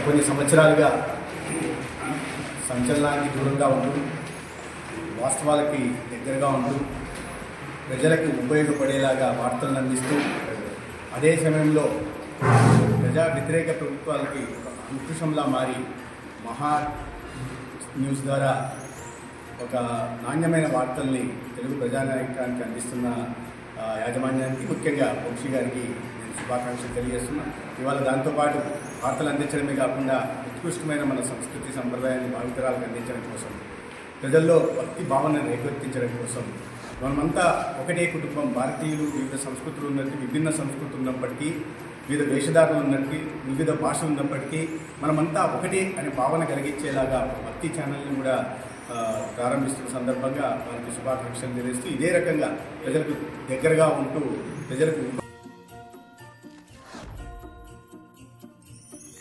కొన్ని సంవత్సరాలుగా సంచలనానికి దూరంగా ఉంటూ వాస్తవాలకి దగ్గరగా ఉంటూ ప్రజలకు ఉపయోగపడేలాగా వార్తలను అందిస్తూ అదే సమయంలో ప్రజా వ్యతిరేక ప్రభుత్వాలకి అంకుశంలా మారి మహా న్యూస్ ద్వారా ఒక నాణ్యమైన వార్తల్ని తెలుగు ప్రజానాయకానికి అందిస్తున్న యాజమాన్యానికి ముఖ్యంగా వంశీ గారికి నేను శుభాకాంక్షలు తెలియజేస్తున్నాను. ఇవాళ దాంతోపాటు వార్తలు అందించడమే కాకుండా ఉత్కృష్టమైన మన సంస్కృతి సంప్రదాయాన్ని భావితరాలకు అందించడం కోసం, ప్రజల్లో భక్తి భావనను రేకెత్తించడం కోసం మనమంతా ఒకటే కుటుంబం. భారతీయులు వివిధ సంస్కృతులు ఉన్నట్టు, విభిన్న సంస్కృతులు ఉన్నప్పటికీ, వివిధ వేషధారణలు ఉన్నప్పటికీ, వివిధ భాషలు ఉన్నప్పటికీ మనమంతా ఒకటే అనే భావన కలిగించేలాగా భక్తి ఛానల్ని కూడా ప్రారంభిస్తున్న సందర్భంగా వారికి శుభాకాంక్షలు తెలియజేస్తూ ఇదే రకంగా ప్రజలకు దగ్గరగా ఉంటూ ప్రజలకు